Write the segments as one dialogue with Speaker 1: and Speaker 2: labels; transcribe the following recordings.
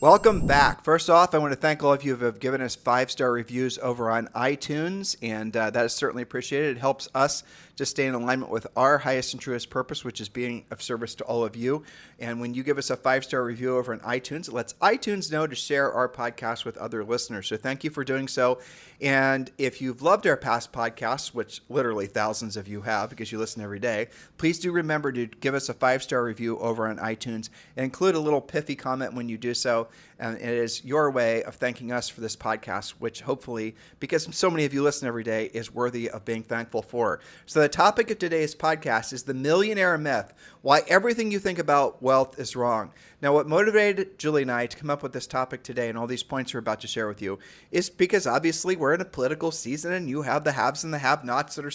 Speaker 1: Welcome back. First off, I want to thank all of you who have given us 5-star reviews over on iTunes, and that is certainly appreciated. It helps us to stay in alignment with our highest and truest purpose, which is being of service to all of you. And when you give us a 5-star review over on iTunes, it lets iTunes know to share our podcast with other listeners. So thank you for doing so. And if you've loved our past podcasts, which literally thousands of you have because you listen every day, please do remember to give us a 5-star review over on iTunes and include a little pithy comment when you do so. And it is your way of thanking us for this podcast, which hopefully, because so many of you listen every day, is worthy of being thankful for. So the topic of today's podcast is the millionaire myth, why everything you think about wealth is wrong. Now, what motivated Julie and I to come up with this topic today and all these points we're about to share with you is because obviously we're in a political season and you have the haves and the have-nots that are,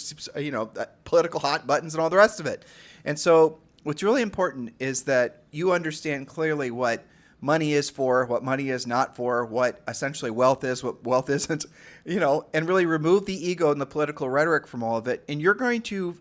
Speaker 1: political hot buttons and all the rest of it. And so what's really important is that you understand clearly what money is for, what money is not for, what essentially wealth is, what wealth isn't, and really remove the ego and the political rhetoric from all of it. And you're going to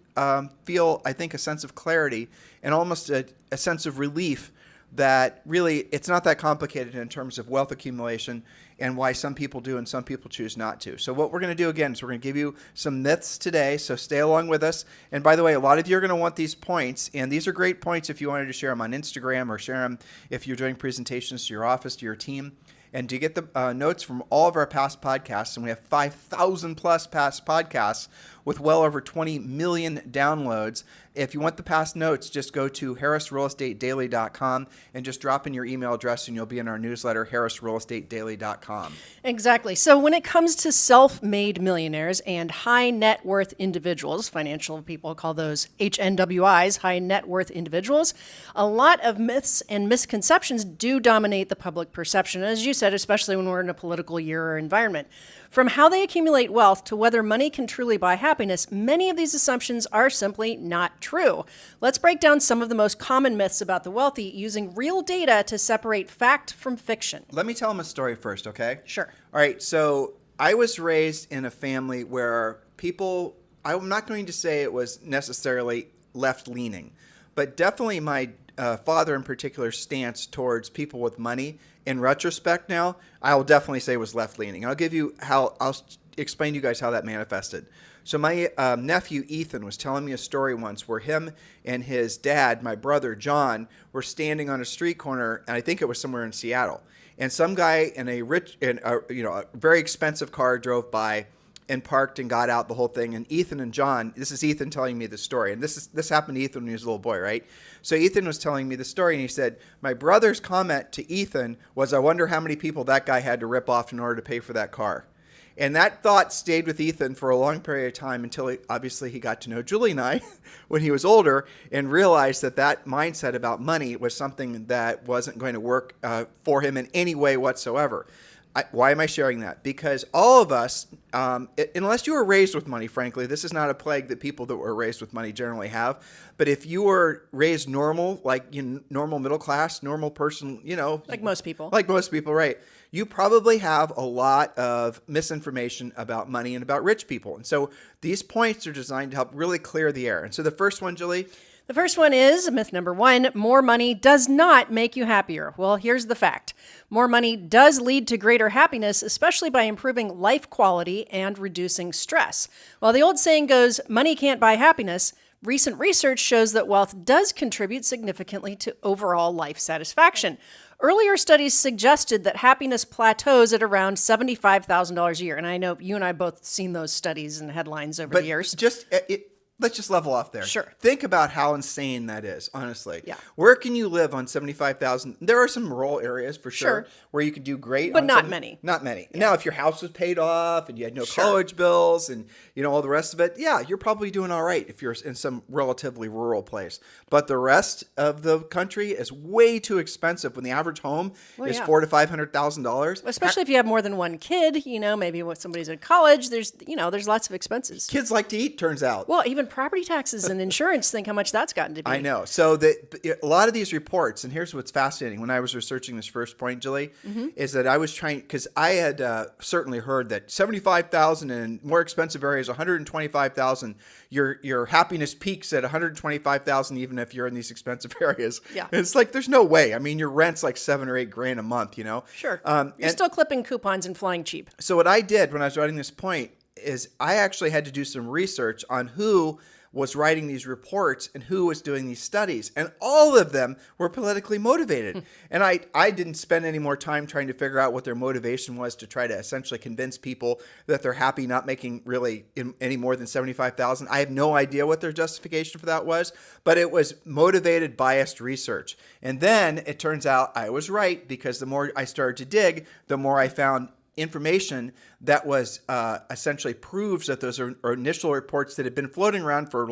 Speaker 1: feel, I think, a sense of clarity and almost a sense of relief that really it's not that complicated in terms of wealth accumulation and why some people do and some people choose not to. So what we're going to do again is we're going to give you some myths today, so stay along with us. And by the way, a lot of you are going to want these points, and these are great points if you wanted to share them on Instagram or share them if you're doing presentations to your office, to your team. And to get the notes from all of our past podcasts, and we have 5,000 plus past podcasts with well over 20 million downloads. If you want the past notes, just go to harrisrealestatedaily.com and just drop in your email address and you'll be in our newsletter, harrisrealestatedaily.com.
Speaker 2: Exactly. So when it comes to self-made millionaires and high net worth individuals, financial people call those HNWIs, high net worth individuals, a lot of myths and misconceptions do dominate the public perception, as you said, especially when we're in a political year or environment. From how they accumulate wealth to whether money can truly buy happiness, many of these assumptions are simply not true. Let's break down some of the most common myths about the wealthy using real data to separate fact from fiction.
Speaker 1: Let me tell them a story first, okay?
Speaker 2: Sure.
Speaker 1: All right, so I was raised in a family where people, I'm not going to say it was necessarily left-leaning, but definitely my father in particular stance towards people with money, in retrospect now, I will definitely say was left-leaning. I'll explain to you guys how that manifested. So my nephew Ethan was telling me a story once where him and his dad, my brother John, were standing on a street corner, and I think it was somewhere in Seattle. And some guy in a very expensive car drove by and parked and got out, the whole thing. And Ethan and John, this is Ethan telling me the story. And this happened to Ethan when he was a little boy, right? So Ethan was telling me the story, and he said, my brother's comment to Ethan was, I wonder how many people that guy had to rip off in order to pay for that car. And that thought stayed with Ethan for a long period of time until he got to know Julie and I when he was older and realized that mindset about money was something that wasn't going to work for him in any way whatsoever. Why am I sharing that? Because all of us, unless you were raised with money, frankly, this is not a plague that people that were raised with money generally have. But if you were raised normal, like normal middle class, normal person,
Speaker 2: Like most people,
Speaker 1: right? You probably have a lot of misinformation about money and about rich people. And so these points are designed to help really clear the air. And so the first one, Julie.
Speaker 2: The first one is myth number 1, more money does not make you happier. Well, here's the fact. More money does lead to greater happiness, especially by improving life quality and reducing stress. While the old saying goes, money can't buy happiness, recent research shows that wealth does contribute significantly to overall life satisfaction. Earlier studies suggested that happiness plateaus at around $75,000 a year. And I know you and I both seen those studies and headlines over the years.
Speaker 1: Let's just level off there.
Speaker 2: Sure.
Speaker 1: Think about how insane that is, honestly.
Speaker 2: Yeah.
Speaker 1: Where can you live on $75,000? There are some rural areas for sure where you could do great.
Speaker 2: But not many.
Speaker 1: Not many. Yeah. Now, if your house was paid off and you had no college bills and all the rest of it, yeah, you're probably doing all right if you're in some relatively rural place. But the rest of the country is way too expensive when the average home is $400,000 to $500,000.
Speaker 2: Especially if you have more than one kid, maybe when somebody's in college, there's lots of expenses.
Speaker 1: Kids like to eat, turns out.
Speaker 2: Well, even even property taxes and insurance, think how much that's gotten to be.
Speaker 1: I know. So a lot of these reports, and here's what's fascinating. When I was researching this first point, Julie, is that I was trying, because I had certainly heard that 75,000 in more expensive areas, 125,000. Your happiness peaks at 125,000, even if you're in these expensive areas.
Speaker 2: Yeah.
Speaker 1: And it's like there's no way. I mean, your rent's like $7 or $8 grand a month. You know.
Speaker 2: Sure. You're still clipping coupons and flying cheap.
Speaker 1: So what I did when I was writing this point is I actually had to do some research on who was writing these reports and who was doing these studies. And all of them were politically motivated. And I didn't spend any more time trying to figure out what their motivation was to try to essentially convince people that they're happy not making really any more than 75,000. I have no idea what their justification for that was, but it was motivated, biased research. And then it turns out I was right, because the more I started to dig, the more I found information that was essentially proves that those are initial reports that had been floating around for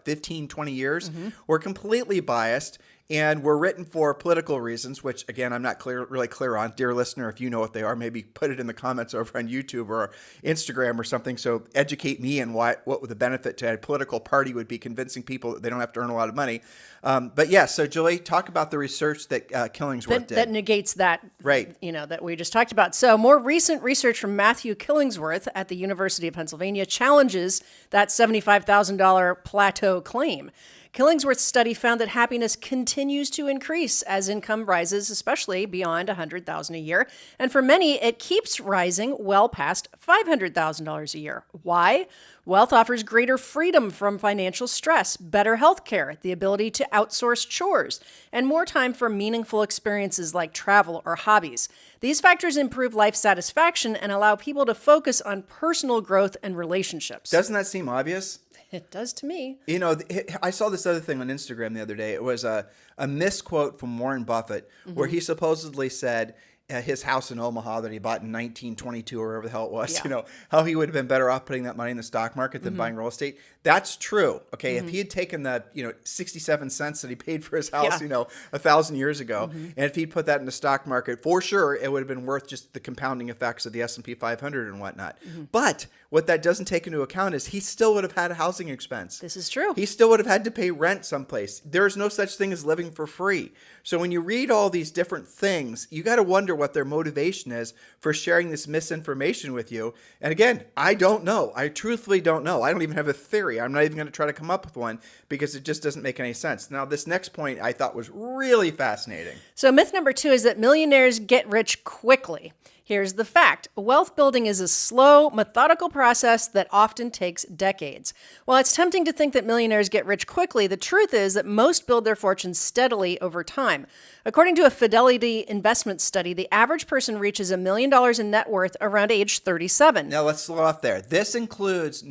Speaker 1: 15, 20 years were completely biased and were written for political reasons, which, again, I'm not really clear on. Dear listener, if you know what they are, maybe put it in the comments over on YouTube or Instagram or something. So educate me on what the benefit to a political party would be, convincing people that they don't have to earn a lot of money. But yeah, so Julie, talk about the research that Killingsworth did.
Speaker 2: That negates that,
Speaker 1: right?
Speaker 2: That we just talked about. So more recent research from Matthew Killingsworth at the University of Pennsylvania challenges that $75,000 plateau claim. Killingsworth's study found that happiness continues to increase as income rises, especially beyond $100,000 a year. And for many, it keeps rising well past $500,000 a year. Why? Wealth offers greater freedom from financial stress, better health care, the ability to outsource chores, and more time for meaningful experiences like travel or hobbies. These factors improve life satisfaction and allow people to focus on personal growth and relationships.
Speaker 1: Doesn't that seem obvious?
Speaker 2: It does to me.
Speaker 1: You know, I saw this other thing on Instagram the other day. It was a misquote from Warren Buffett, where he supposedly said his house in Omaha that he bought in 1922 or whatever the hell it was, how he would have been better off putting that money in the stock market than buying real estate. That's true. Okay. If he had taken the, 67 cents that he paid for his house, 1,000 years ago, and if he'd put that in the stock market, for sure, it would have been worth just the compounding effects of the S&P 500 and whatnot. But what that doesn't take into account is he still would have had a housing expense.
Speaker 2: This is true.
Speaker 1: He still would have had to pay rent someplace. There's no such thing as living for free. So when you read all these different things, you got to wonder what their motivation is for sharing this misinformation with you. And again, I don't know. I truthfully don't know. I don't even have a theory. I'm not even going to try to come up with one because it just doesn't make any sense. Now, this next point I thought was really fascinating.
Speaker 2: So myth number 2 is that millionaires get rich quickly. Here's the fact. Wealth building is a slow, methodical process that often takes decades. While it's tempting to think that millionaires get rich quickly, the truth is that most build their fortunes steadily over time. According to a Fidelity investment study, the average person reaches $1 million in net worth around age 37.
Speaker 1: Now let's slow off there. This includes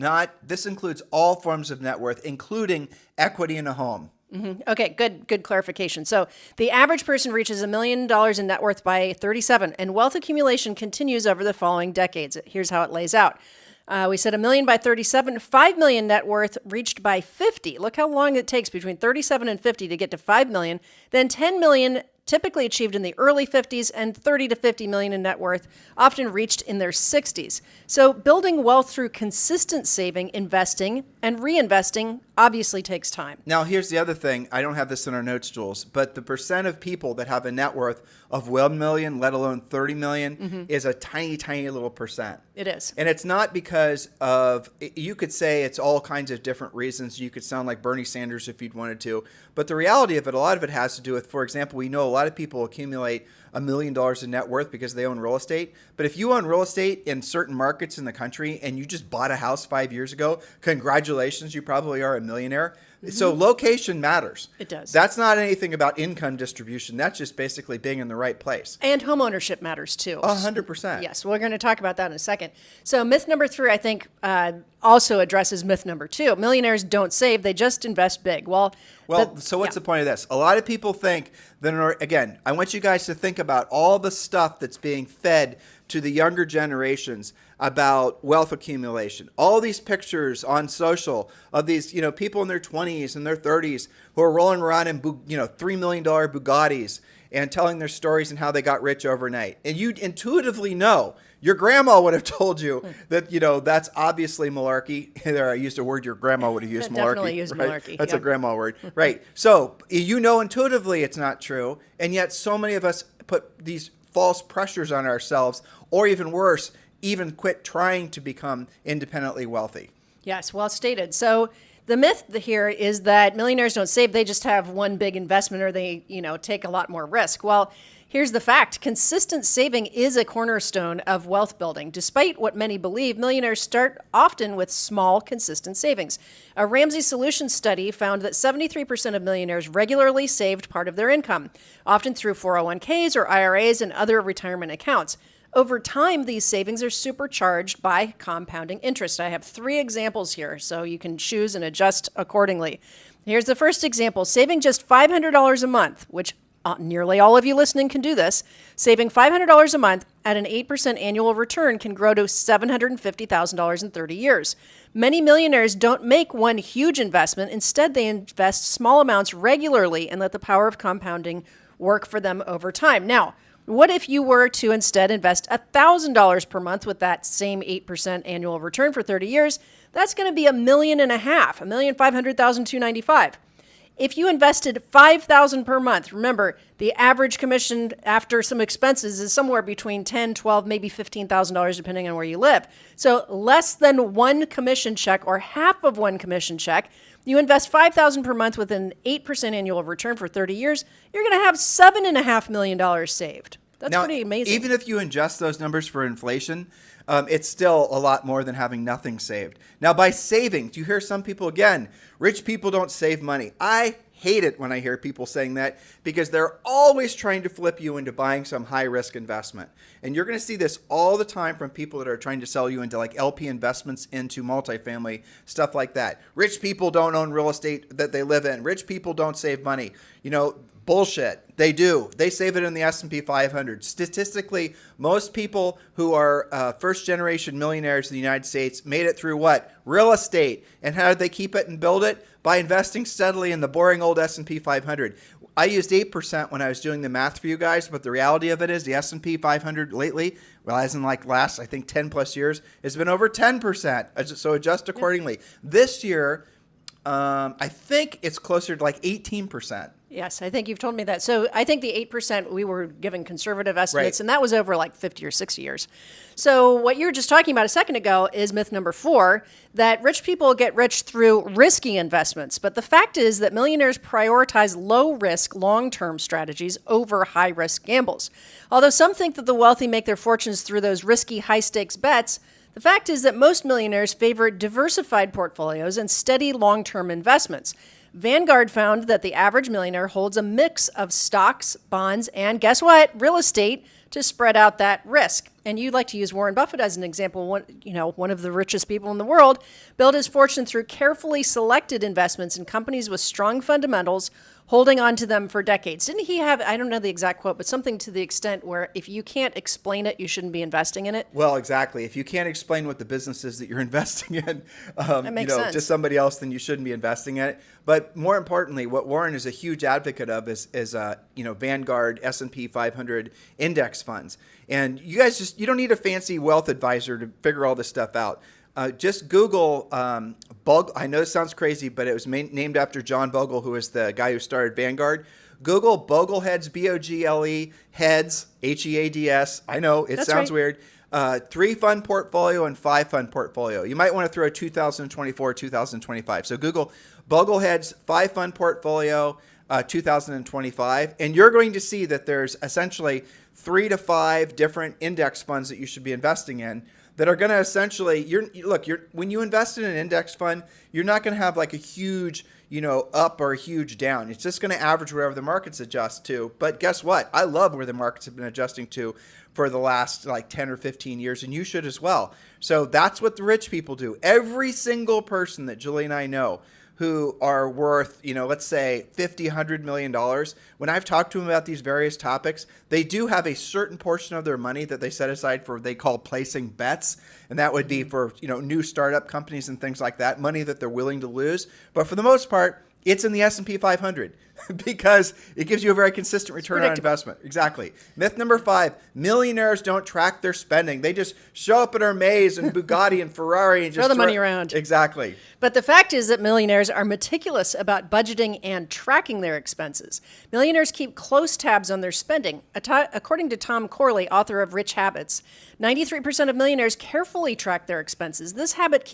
Speaker 1: all forms of net worth, including equity in a home.
Speaker 2: Okay, good clarification. So the average person reaches $1 million in net worth by 37, and wealth accumulation continues over the following decades. Here's how it lays out. We said $1 million by 37, $5 million net worth reached by 50. Look how long it takes between 37 and 50 to get to $5 million. Then $10 million typically achieved in the early 50s, and 30 to 50 million in net worth often reached in their 60s. So building wealth through consistent saving, investing, and reinvesting obviously takes time.
Speaker 1: Now, here's the other thing. I don't have this in our notes, Jules, but the percent of people that have a net worth of 1 million, let alone 30 million, is a tiny, tiny little percent.
Speaker 2: It is.
Speaker 1: And it's not because of, you could say it's all kinds of different reasons. You could sound like Bernie Sanders if you'd wanted to. But the reality of it, a lot of it has to do with, for example, we know a lot of people accumulate $1 million in net worth because they own real estate. But if you own real estate in certain markets in the country and you just bought a house 5 years ago, congratulations, you probably are a millionaire. So location matters.
Speaker 2: It does.
Speaker 1: That's not anything about income distribution. That's just basically being in the right place.
Speaker 2: And home ownership matters too.
Speaker 1: 100%.
Speaker 2: Yes, we're going to talk about that in a second. So myth number 3, I think, also addresses myth number 2. Millionaires don't save; they just invest big.
Speaker 1: So what's the point of this? A lot of people think that, again, I want you guys to think about all the stuff that's being fed to the younger generations about wealth accumulation. All these pictures on social of these, people in their 20s and their 30s who are rolling around in, $3 million Bugattis and telling their stories and how they got rich overnight. And you intuitively know, your grandma would have told you that, that's obviously malarkey. There, I used a word your grandma would have used, malarkey.
Speaker 2: Definitely used
Speaker 1: right?
Speaker 2: malarkey.
Speaker 1: That's
Speaker 2: Yep.
Speaker 1: a grandma word. Right. So intuitively it's not true. And yet so many of us put these false pressures on ourselves, or even worse, even quit trying to become independently wealthy.
Speaker 2: Yes, well stated. So the myth here is that millionaires don't save, they just have one big investment, or they, take a lot more risk. Well, here's the fact. Consistent saving is a cornerstone of wealth building. Despite what many believe, millionaires start often with small, consistent savings. A Ramsey Solutions study found that 73% of millionaires regularly saved part of their income, often through 401ks or IRAs and other retirement accounts. Over time, these savings are supercharged by compounding interest. I have 3 examples here, so you can choose and adjust accordingly. Here's the first example. Saving just $500 a month, which nearly all of you listening can do this. Saving $500 a month at an 8% annual return can grow to $750,000 in 30 years. Many millionaires don't make one huge investment. Instead, they invest small amounts regularly and let the power of compounding work for them over time. Now, what if you were to instead invest $1,000 per month with that same 8% annual return for 30 years? That's going to be $1.5 million, $1,500,295. If you invested $5,000 per month, remember the average commission after some expenses is somewhere between $10, $12, maybe $15,000 depending on where you live. So less than one commission check or half of one commission check. You invest $5,000 per month with an 8% annual return for 30 years, you're going to have $7.5 million saved. That's
Speaker 1: now,
Speaker 2: pretty amazing.
Speaker 1: Even if you adjust those numbers for inflation, it's still a lot more than having nothing saved. Now, by saving, do you hear some people, again, rich people don't save money. I hate it when I hear people saying that, because they're always trying to flip you into buying some high-risk investment. And you're going to see this all the time from people that are trying to sell you into like LP investments into multifamily, stuff like that. Rich people don't own real estate that they live in. Rich people don't save money. Bullshit. They do. They save it in the S&P 500. Statistically, most people who are first-generation millionaires in the United States made it through what? Real estate. And how did they keep it and build it? By investing steadily in the boring old S&P 500. I used 8% when I was doing the math for you guys, but the reality of it is the S&P 500 lately, well, as in like last, I think 10 plus years, has been over 10%. So adjust accordingly. This year, I think it's closer to like 18%.
Speaker 2: Yes, I think you've told me that. So I think the 8%, we were given conservative estimates,
Speaker 1: Right.
Speaker 2: and that was over like 50 or 60 years. So what you were just talking about a second ago is myth number 4, that rich people get rich through risky investments. But the fact is that millionaires prioritize low-risk, long-term strategies over high-risk gambles. Although some think that the wealthy make their fortunes through those risky, high-stakes bets, the fact is that most millionaires favor diversified portfolios and steady long-term investments. Vanguard found that the average millionaire holds a mix of stocks, bonds, and guess what? Real estate to spread out that risk. And you like to use Warren Buffett as an example. One of the richest people in the world built his fortune through carefully selected investments in companies with strong fundamentals, holding on to them for decades. Didn't he have, I don't know the exact quote, but something to the extent where if you can't explain it, you shouldn't be investing in it?
Speaker 1: Well, exactly. If you can't explain what the business is that you're investing in,
Speaker 2: That makes sense.
Speaker 1: to somebody else, then you shouldn't be investing in it. But more importantly, what Warren is a huge advocate of is Vanguard S&P 500 index funds. And you guys you don't need a fancy wealth advisor to figure all this stuff out. Just Google Bogle. I know this sounds crazy, but it was named after John Bogle, who is the guy who started Vanguard. Google Bogleheads, B-O-G-L-E, heads, H-E-A-D-S. I know, it
Speaker 2: That's
Speaker 1: sounds
Speaker 2: right.
Speaker 1: weird. 3-fund portfolio and 5-fund portfolio. You might want to throw 2024, 2025. So Google Bogleheads 5-fund portfolio 2025, and you're going to see that there's essentially 3 to 5 different index funds that you should be investing in that are going to essentially, when you invest in an index fund, you're not going to have like a huge, up or a huge down. It's just going to average wherever the markets adjust to. But guess what? I love where the markets have been adjusting to for the last like 10 or 15 years, and you should as well. So that's what the rich people do. Every single person that Julie and I know who are worth, let's say $50, $100 million, when I've talked to them about these various topics, they do have a certain portion of their money that they set aside for what they call placing bets. And that would be for, new startup companies and things like that, money that they're willing to lose. But for the most part, it's in the S&P 500. because it gives you a very consistent return on
Speaker 2: predictable.
Speaker 1: investment. Exactly. Myth number 5, millionaires don't track their spending. They just show up in our Maze and Bugatti and Ferrari and
Speaker 2: Throw
Speaker 1: just
Speaker 2: the money around.
Speaker 1: Exactly.
Speaker 2: But the fact is that millionaires are meticulous about budgeting and tracking their expenses. Millionaires keep close tabs on their spending. According to Tom Corley, author of Rich Habits, 93% of millionaires carefully track their expenses. This habit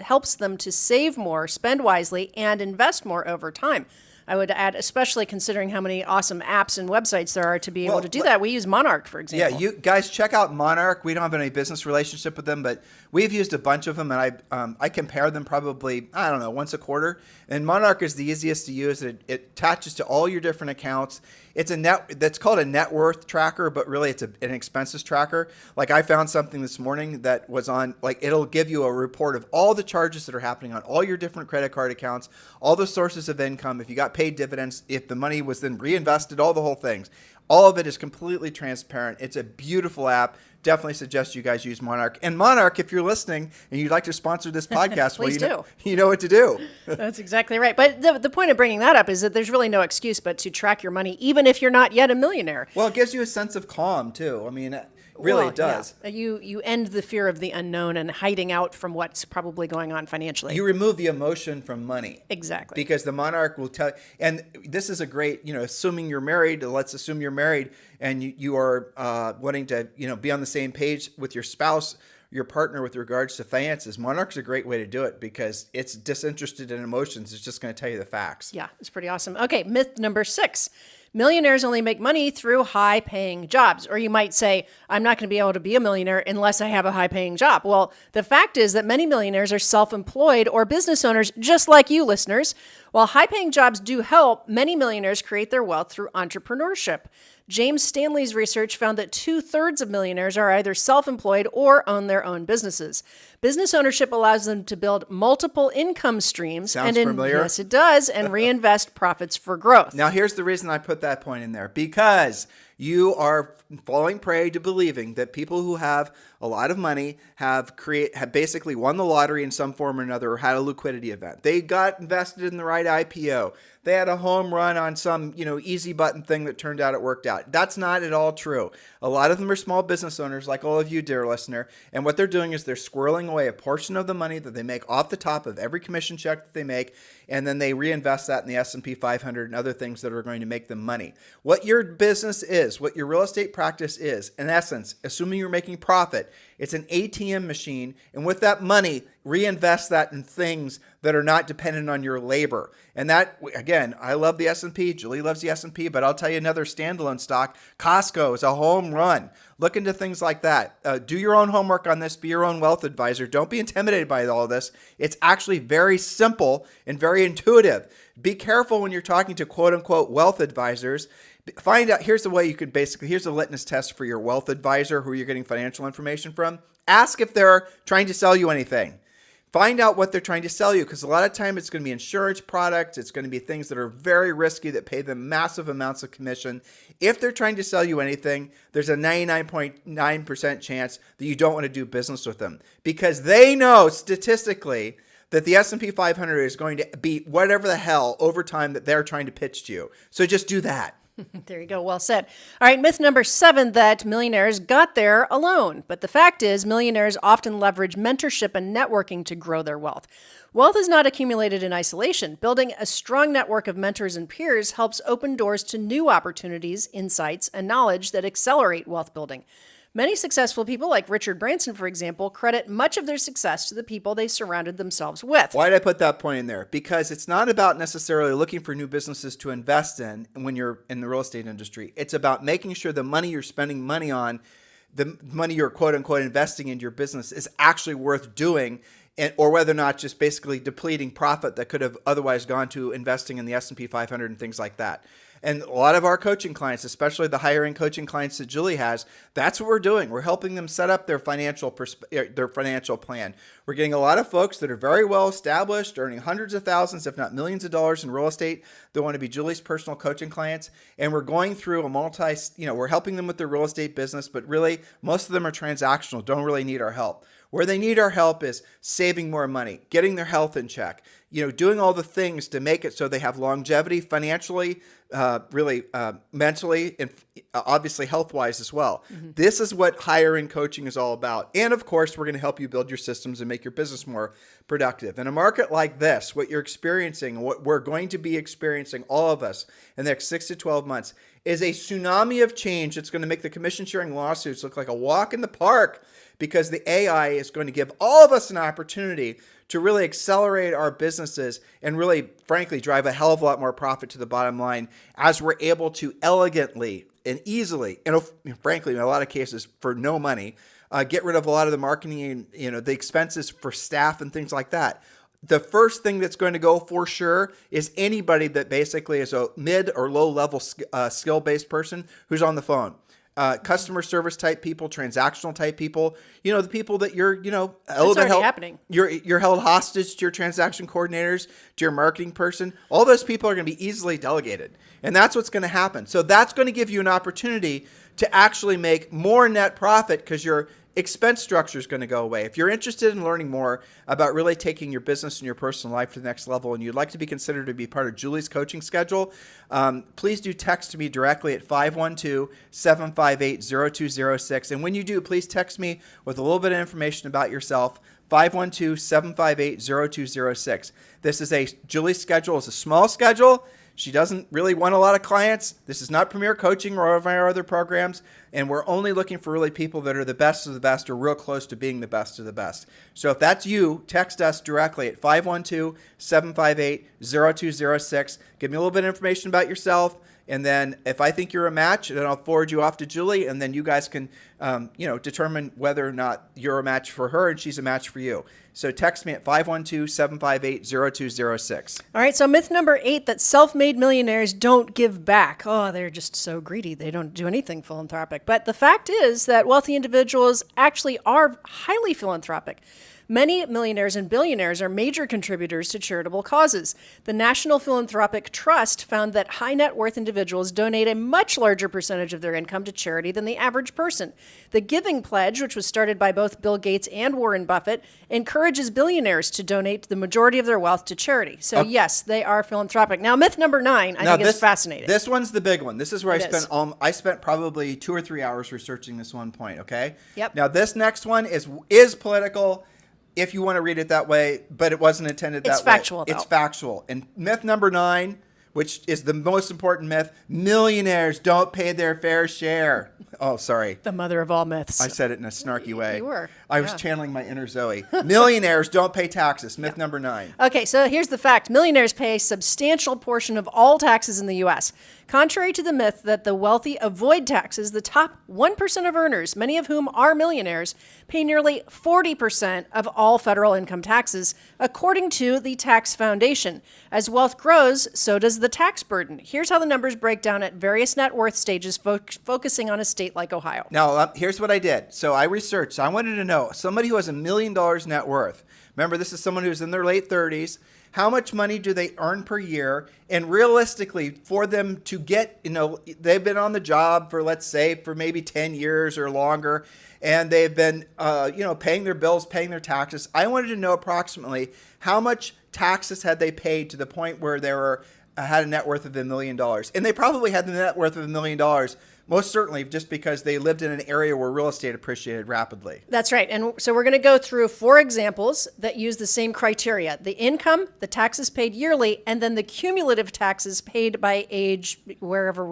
Speaker 2: helps them to save more, spend wisely, and invest more over time. I would add, especially considering how many awesome apps and websites there are to be able to do that. We use Monarch, for example.
Speaker 1: Yeah, you guys check out Monarch. We don't have any business relationship with them, but we've used a bunch of them, and I compare them probably, I don't know, once a quarter. And Monarch is the easiest to use. It attaches to all your different accounts. It's that's called a net worth tracker, but really it's an expenses tracker. Like I found something this morning that was on, like it'll give you a report of all the charges that are happening on all your different credit card accounts, all the sources of income, if you got paid dividends, if the money was then reinvested, all the whole things. All of it is completely transparent. It's a beautiful app. Definitely suggest you guys use Monarch. And Monarch, if you're listening and you'd like to sponsor this podcast,
Speaker 2: Please do.
Speaker 1: You know what to do.
Speaker 2: That's exactly right. But the point of bringing that up is that there's really no excuse but to track your money, even if you're not yet a millionaire.
Speaker 1: Well, it gives you a sense of calm, too. I mean, really it does.
Speaker 2: Yeah. You end the fear of the unknown and hiding out from what's probably going on financially.
Speaker 1: You remove the emotion from money.
Speaker 2: Exactly.
Speaker 1: Because the Monarch will tell, and this is a great, assuming you're married, let's assume you're married and you are wanting to, be on the same page with your spouse, your partner with regards to finances. Monarch's a great way to do it because it's disinterested in emotions. It's just going to tell you the facts.
Speaker 2: Yeah, it's pretty awesome. Okay, myth number 6. Millionaires only make money through high-paying jobs. Or you might say, I'm not going to be able to be a millionaire unless I have a high-paying job. Well, the fact is that many millionaires are self-employed or business owners just like you, listeners. While high-paying jobs do help, many millionaires create their wealth through entrepreneurship. James Stanley's research found that 2/3 of millionaires are either self-employed or own their own businesses. Business ownership allows them to build multiple income streams.
Speaker 1: Sounds familiar.
Speaker 2: Yes, it does, and reinvest profits for growth.
Speaker 1: Now, here's the reason I put that point in there. Because you are falling prey to believing that people who have a lot of money have basically won the lottery in some form or another or had a liquidity event. They got invested in the right IPO. They had a home run on some, easy button thing that turned out it worked out. That's not at all true. A lot of them are small business owners like all of you, dear listener. And what they're doing is they're squirreling away a portion of the money that they make off the top of every commission check that they make. And then they reinvest that in the S&P 500 and other things that are going to make them money. What your business is, what your real estate practice is, in essence, assuming you're making profit, it's an ATM machine. And with that money, reinvest that in things that are not dependent on your labor. And that, again, I love the S&P. Julie loves the S&P, but I'll tell you another standalone stock. Costco is a home run. Look into things like that. Do your own homework on this. Be your own wealth advisor. Don't be intimidated by all this. It's actually very simple and very intuitive. Be careful when you're talking to quote unquote wealth advisors. Find out, here's the way you could here's a litmus test for your wealth advisor who you're getting financial information from. Ask if they're trying to sell you anything. Find out what they're trying to sell you, because a lot of time it's going to be insurance products. It's going to be things that are very risky that pay them massive amounts of commission. If they're trying to sell you anything, there's a 99.9% chance that you don't want to do business with them, because they know statistically that the S&P 500 is going to beat whatever the hell over time that they're trying to pitch to you. So just do that.
Speaker 2: There you go. Well said. All right. Myth number 7, that millionaires got there alone. But the fact is, millionaires often leverage mentorship and networking to grow their wealth. Wealth is not accumulated in isolation. Building a strong network of mentors and peers helps open doors to new opportunities, insights, and knowledge that accelerate wealth building. Many successful people, like Richard Branson, for example, credit much of their success to the people they surrounded themselves with.
Speaker 1: Why did I put that point in there? Because it's not about necessarily looking for new businesses to invest in when you're in the real estate industry. It's about making sure the money you're spending money on, the money you're quote unquote investing into your business is actually worth doing, or whether or not just basically depleting profit that could have otherwise gone to investing in the S&P 500 and things like that. And a lot of our coaching clients, especially the higher end coaching clients that Julie has, that's what we're doing. We're helping them set up their financial plan. We're getting a lot of folks that are very well established, earning hundreds of thousands, if not millions of dollars in real estate. that want to be Julie's personal coaching clients. And we're going through we're helping them with their real estate business, but really most of them are transactional, don't really need our help. Where they need our help is saving more money, getting their health in check, doing all the things to make it so they have longevity financially, mentally, and obviously health-wise as well. Mm-hmm. This is what higher-end coaching is all about. And of course, we're going to help you build your systems and make your business more productive. In a market like this, what you're experiencing, what we're going to be experiencing, all of us, in the next 6 to 12 months, is a tsunami of change that's going to make the commission-sharing lawsuits look like a walk in the park, because the AI is going to give all of us an opportunity to really accelerate our businesses and really, frankly, drive a hell of a lot more profit to the bottom line as we're able to elegantly and easily, and frankly, in a lot of cases, for no money, get rid of a lot of the marketing and the expenses for staff and things like that. The first thing that's going to go for sure is anybody that basically is a mid or low level skill-based person who's on the phone. Customer service type people, transactional type people, the people that you're,
Speaker 2: happening.
Speaker 1: You're held hostage to your transaction coordinators, to your marketing person. All those people are going to be easily delegated. And that's what's going to happen. So that's going to give you an opportunity to actually make more net profit because your expense structure is going to go away. If you're interested in learning more about really taking your business and your personal life to the next level, and you'd like to be considered to be part of Julie's coaching schedule, please do text me directly at 512-758-0206. And when you do, please text me with a little bit of information about yourself, 512-758-0206. This is Julie's schedule is a small schedule. She doesn't really want a lot of clients. This is not Premier Coaching or of our other programs. And we're only looking for really people that are the best of the best or real close to being the best of the best. So if that's you, text us directly at 512-758-0206. Give me a little bit of information about yourself. And then if I think you're a match, then I'll forward you off to Julie. And then you guys can, determine whether or not you're a match for her and she's a match for you. So text me at 512-758-0206.
Speaker 2: All right, so myth number 8, that self-made millionaires don't give back. Oh, they're just so greedy. They don't do anything philanthropic. But the fact is that wealthy individuals actually are highly philanthropic. Many millionaires and billionaires are major contributors to charitable causes. The National Philanthropic Trust found that high net worth individuals donate a much larger percentage of their income to charity than the average person. The Giving Pledge, which was started by both Bill Gates and Warren Buffett, encourages billionaires to donate the majority of their wealth to charity. So yes, they are philanthropic. Now, myth number 9, I think is fascinating.
Speaker 1: This one's the big one. This is where I spent probably 2 or 3 hours researching this one point, okay?
Speaker 2: Yep.
Speaker 1: Now, this next one is political, if you want to read it that way, but it wasn't intended that way.
Speaker 2: It's factual, though.
Speaker 1: It's factual. And myth number 9, which is the most important myth, millionaires don't pay their fair share. Oh, sorry.
Speaker 2: The mother of all myths.
Speaker 1: I said it in a snarky way.
Speaker 2: You were.
Speaker 1: I was channeling my inner Zoe. Millionaires don't pay taxes. Myth number 9.
Speaker 2: Okay, so here's the fact. Millionaires pay a substantial portion of all taxes in the U.S. Contrary to the myth that the wealthy avoid taxes, the top 1% of earners, many of whom are millionaires, pay nearly 40% of all federal income taxes, according to the Tax Foundation. As wealth grows, so does the tax burden. Here's how the numbers break down at various net worth stages, focusing on a state like Ohio.
Speaker 1: Now, here's what I did. So I researched. I wanted to know, somebody who has $1 million net worth, remember this is someone who's in their late 30s, how much money do they earn per year? And realistically, for them to get, they've been on the job for, let's say, for maybe 10 years or longer, and they've been, paying their bills, paying their taxes. I wanted to know approximately how much taxes had they paid to the point where they had a net worth of $1 million. And they probably had the net worth of $1 million, most certainly just because they lived in an area where real estate appreciated rapidly.
Speaker 2: That's right. And so we're going to go through 4 examples that use the same criteria: the income, the taxes paid yearly, and then the cumulative taxes paid by age, wherever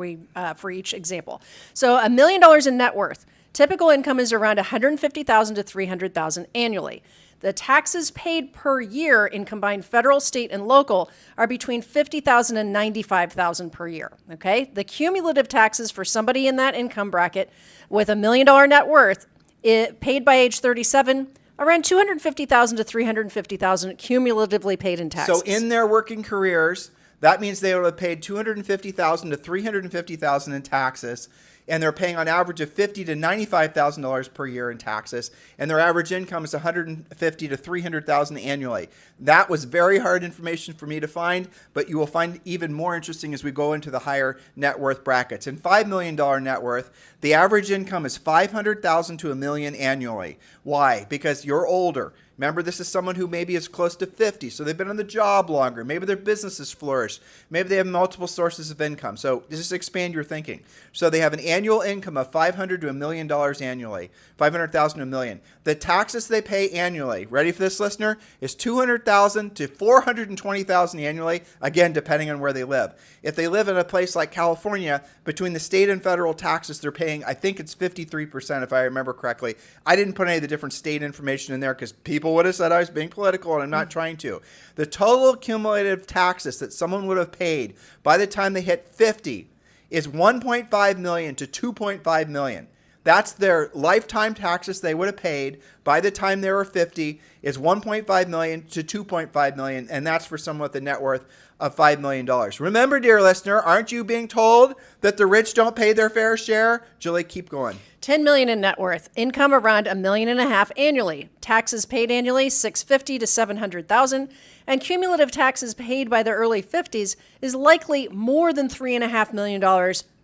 Speaker 2: for each example. So $1 million in net worth. Typical income is around $150,000 to $300,000 annually. The taxes paid per year in combined federal, state, and local are between $50,000 and $95,000 per year. Okay? The cumulative taxes for somebody in that income bracket with $1 million net worth, paid by age 37, around $250,000 to $350,000 cumulatively paid in taxes.
Speaker 1: So in their working careers, that means they would have paid $250,000 to $350,000 in taxes. and they're paying on average of $50,000 to $95,000 per year in taxes, and their average income is $150,000 to $300,000 annually. That was very hard information for me to find, but you will find even more interesting as we go into the higher net worth brackets. In $5 million net worth, the average income is $500,000 to $1 million annually. Why? Because you're older. Remember, this is someone who maybe is close to 50, so they've been on the job longer. Maybe their business has flourished. Maybe they have multiple sources of income. So just expand your thinking. So they have an annual income of $500,000 to $1 million annually, $500,000 to $1 million. The taxes they pay annually, ready for this, listener, is $200,000 to $420,000 annually, again, depending on where they live. If they live in a place like California, between the state and federal taxes, they're paying, I think it's 53%, if I remember correctly. I didn't put any of the different state information in there because people would have said I was being political, and I'm not trying to. The total cumulative taxes that someone would have paid by the time they hit 50 is $1.5 million to $2.5 million. That's their lifetime taxes they would have paid by the time they were 50 is $1.5 million to $2.5 million, and that's for someone with a net worth of $5 million. Remember, dear listener, aren't you being told that the rich don't pay their fair share? Julie, keep going.
Speaker 2: $10 million in net worth, income around $1.5 million annually, taxes paid annually $650,000 to $700,000, and cumulative taxes paid by the early 50s is likely more than $3.5 million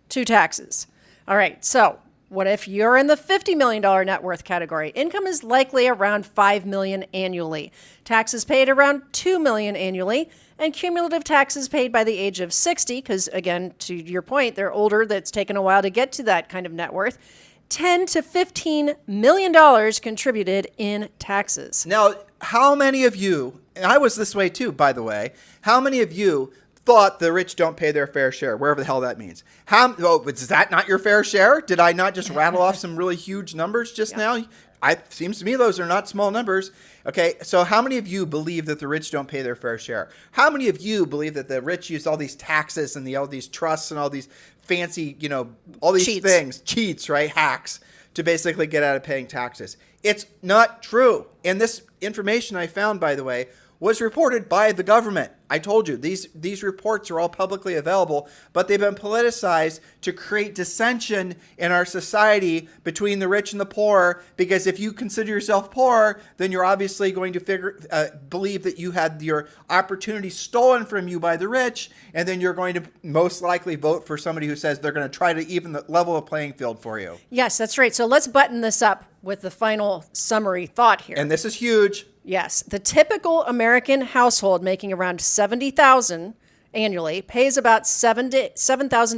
Speaker 2: to taxes. All right, so what if you're in the $50 million net worth category? Income is likely around $5 million annually, taxes paid around $2 million annually, and cumulative taxes paid by the age of 60, because again, to your point, they're older, that's taken a while to get to that kind of net worth, $10 to $15 million contributed in taxes.
Speaker 1: Now, how many of you, and I was this way too, by the way, how many of you thought the rich don't pay their fair share, wherever the hell that means? Is that not your fair share? Did I not just rattle off some really huge numbers just now? Seems to me those are not small numbers. Okay, so how many of you believe that the rich don't pay their fair share? How many of you believe that the rich use all these taxes and all these trusts and all these fancy, all these cheats, right? Hacks to basically get out of paying taxes. It's not true. And this information I found, by the way, was reported by the government. I told you, these reports are all publicly available, but they've been politicized to create dissension in our society between the rich and the poor, because if you consider yourself poor, then you're obviously going to believe that you had your opportunity stolen from you by the rich, and then you're going to most likely vote for somebody who says they're going to try to even the level of playing field for you.
Speaker 2: Yes, that's right. So let's button this up with the final summary thought here.
Speaker 1: And this is huge.
Speaker 2: Yes, the typical American household making around $70,000 annually pays about $7,000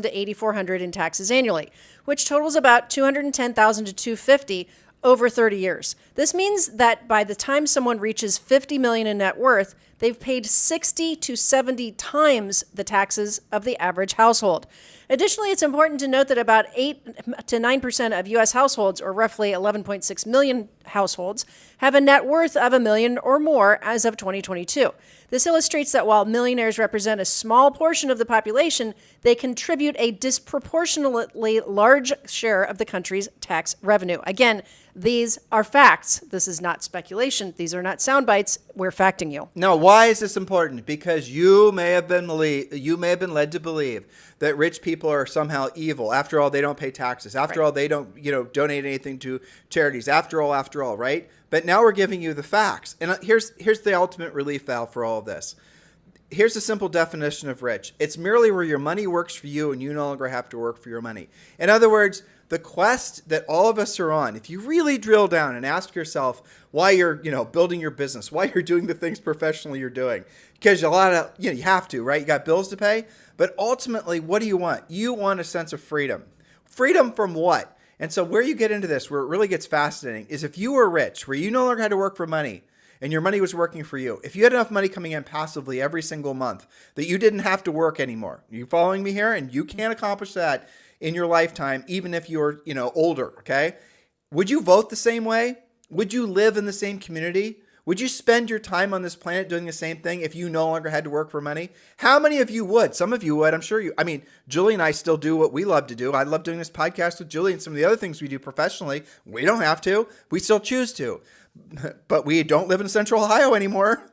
Speaker 2: to $8,400 in taxes annually, which totals about $210,000 to $250,000 over 30 years. This means that by the time someone reaches $50 million in net worth, they've paid 60 to 70 times the taxes of the average household. Additionally, it's important to note that about 8 to 9% of U.S. households, or roughly 11.6 million households, have a net worth of $1 million or more as of 2022. This illustrates that while millionaires represent a small portion of the population, they contribute a disproportionately large share of the country's tax revenue. Again, these are facts. This is not speculation. These are not sound bites. We're facting you.
Speaker 1: Now, why is this important? Because you may have been led to believe that rich people are somehow evil. After all, they don't pay taxes. After all, they don't, donate anything to charities. After all, right? But now we're giving you the facts. And here's the ultimate relief valve for all of this. Here's a simple definition of rich. It's merely where your money works for you and you no longer have to work for your money. In other words, the quest that all of us are on, if you really drill down and ask yourself why you're, building your business, why you're doing the things professionally you're doing, because you have to, right? You got bills to pay. But ultimately, what do you want? You want a sense of freedom. Freedom from what? And so where you get into this, where it really gets fascinating, is if you were rich, where you no longer had to work for money, and your money was working for you, if you had enough money coming in passively every single month, that you didn't have to work anymore. Are you following me here? And you can't accomplish that in your lifetime, even if you're, older, okay? Would you vote the same way? Would you live in the same community? Would you spend your time on this planet doing the same thing if you no longer had to work for money? How many of you would? Some of you would, I'm sure Julie and I still do what we love to do. I love doing this podcast with Julie and some of the other things we do professionally. We don't have to. We still choose to. But we don't live in Central Ohio anymore.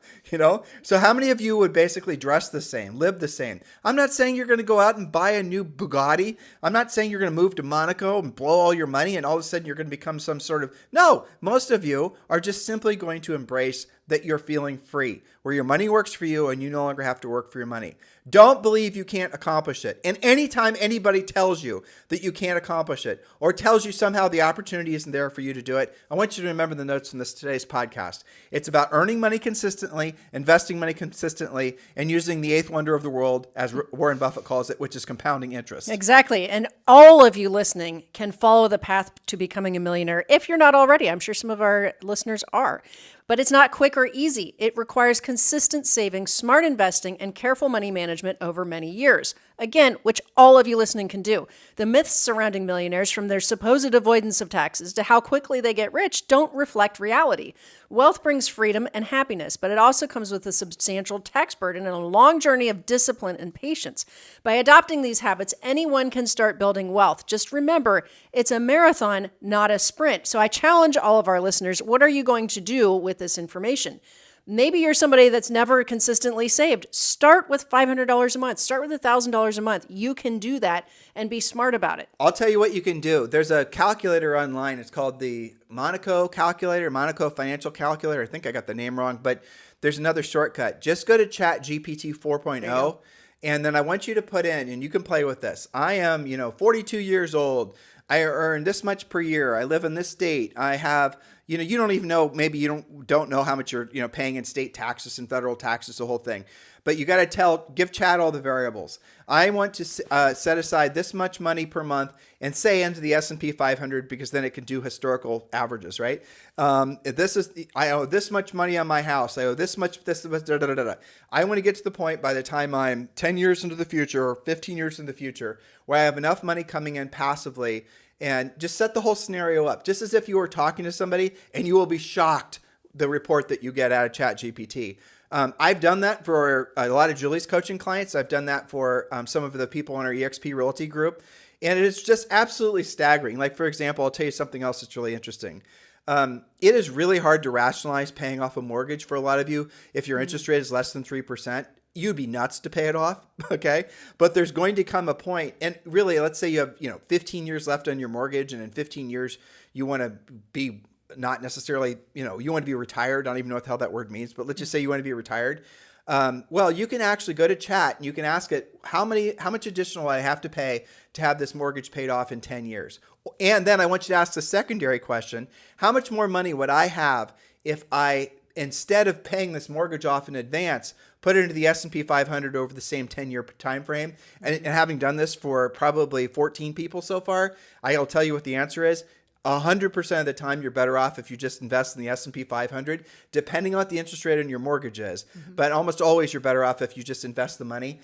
Speaker 1: So how many of you would basically dress the same, live the same? I'm not saying you're going to go out and buy a new Bugatti. I'm not saying you're going to move to Monaco and blow all your money and all of a sudden you're going to become some sort of, no, most of you are just simply going to embrace that you're feeling free, where your money works for you and you no longer have to work for your money. Don't believe you can't accomplish it. And anytime anybody tells you that you can't accomplish it or tells you somehow the opportunity isn't there for you to do it, I want you to remember the notes from today's podcast. It's about earning money consistently, investing money consistently, and using the eighth wonder of the world, as Warren Buffett calls it, which is compounding interest.
Speaker 2: Exactly. And all of you listening can follow the path to becoming a millionaire if you're not already. I'm sure some of our listeners are. But it's not quick or easy. It requires consistent saving, smart investing, and careful money management over many years. Again, which all of you listening can do. The myths surrounding millionaires, from their supposed avoidance of taxes to how quickly they get rich, don't reflect reality. Wealth brings freedom and happiness, but it also comes with a substantial tax burden and a long journey of discipline and patience. By adopting these habits, anyone can start building wealth. Just remember, it's a marathon, not a sprint. So I challenge all of our listeners, what are you going to do with this information? Maybe you're somebody that's never consistently saved. Start with $500 a month. Start with $1,000 a month. You can do that and be smart about it.
Speaker 1: I'll tell you what you can do. There's a calculator online. It's called the Monaco calculator, Monaco financial calculator. I think I got the name wrong, but there's another shortcut. Just go to ChatGPT 4.0, and then I want you to put in, and you can play with this. I am, 42 years old. I earn this much per year. I live in this state. I have, you don't even know, maybe you don't know how much you're, paying in state taxes and federal taxes, the whole thing. But you got to give Chat all the variables. I want to set aside this much money per month and say into the S&P 500 because then it can do historical averages, right? I owe this much money on my house. I owe this much, I want to get to the point by the time I'm 10 years into the future or 15 years in the future where I have enough money coming in passively, and just set the whole scenario up just as if you were talking to somebody, and you will be shocked the report that you get out of ChatGPT. I've done that for a lot of Julie's coaching clients. I've done that for some of the people in our EXP Realty group. And it is just absolutely staggering. Like, for example, I'll tell you something else that's really interesting. It is really hard to rationalize paying off a mortgage for a lot of you. If your interest rate is less than 3%, you'd be nuts to pay it off, okay? But there's going to come a point, and really, let's say you have 15 years left on your mortgage, and in 15 years, you want to be not necessarily, you want to be retired. I don't even know what the hell that word means, but let's just say you want to be retired. Well, you can actually go to Chat and you can ask it, how much additional I have to pay to have this mortgage paid off in 10 years? And then I want you to ask the secondary question, how much more money would I have if I, instead of paying this mortgage off in advance, put it into the S&P 500 over the same 10-year time frame? And having done this for probably 14 people so far, I'll tell you what the answer is. 100% of the time, you're better off if you just invest in the S&P 500, depending on what the interest rate on your mortgage is. Mm-hmm. But almost always, you're better off if you just invest the money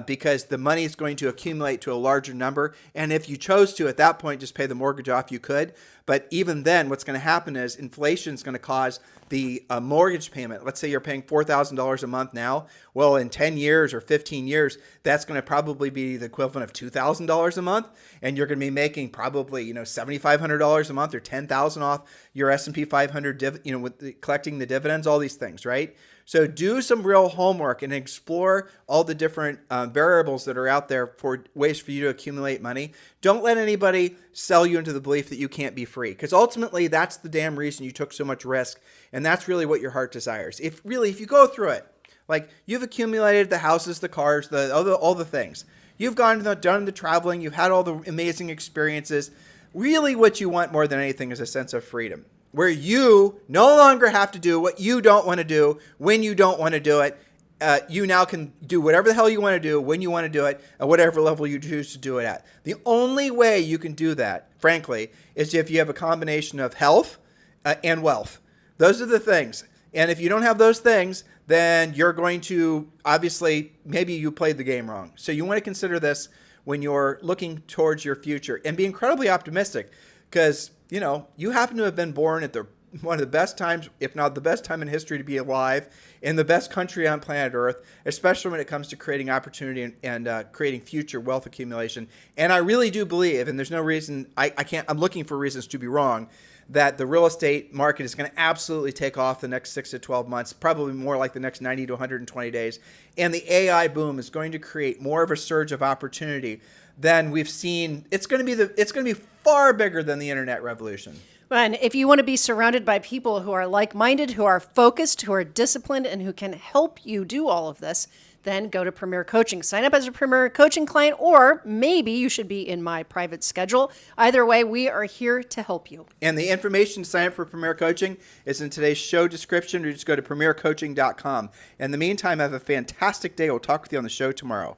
Speaker 1: because the money is going to accumulate to a larger number. And if you chose to, at that point, just pay the mortgage off, you could. But even then, what's going to happen is inflation is going to cause the mortgage payment. Let's say you're paying $4,000 a month now. Well, in 10 years or 15 years, that's going to probably be the equivalent of $2,000 a month. And you're going to be making probably, $7,500 a month or $10,000 off your S&P 500, with collecting the dividends, all these things, right? So do some real homework and explore all the different variables that are out there for ways for you to accumulate money. Don't let anybody sell you into the belief that you can't be free, because ultimately that's the damn reason you took so much risk, and that's really what your heart desires. If you go through it, like you've accumulated the houses, the cars, all the things. You've done the traveling, you've had all the amazing experiences. Really what you want more than anything is a sense of freedom, where you no longer have to do what you don't want to do when you don't want to do it. You now can do whatever the hell you want to do when you want to do it at whatever level you choose to do it at. The only way you can do that, frankly, is if you have a combination of health and wealth. Those are the things. And if you don't have those things, then you're going to, obviously, maybe you played the game wrong. So you want to consider this when you're looking towards your future and be incredibly optimistic, because you happen to have been born at one of the best times, if not the best time in history to be alive, in the best country on planet Earth, especially when it comes to creating opportunity and creating future wealth accumulation. And I really do believe, and there's no reason, I'm looking for reasons to be wrong, that the real estate market is going to absolutely take off the next 6 to 12 months, probably more like the next 90 to 120 days. And the AI boom is going to create more of a surge of opportunity than we've seen. It's going to be far bigger than the internet revolution.
Speaker 2: And if you want to be surrounded by people who are like-minded, who are focused, who are disciplined, and who can help you do all of this, then go to Premier Coaching. Sign up as a Premier Coaching client, or maybe you should be in my private schedule. Either way, we are here to help you.
Speaker 1: And the information to sign up for Premier Coaching is in today's show description, or just go to premiercoaching.com. In the meantime, have a fantastic day. We'll talk with you on the show tomorrow.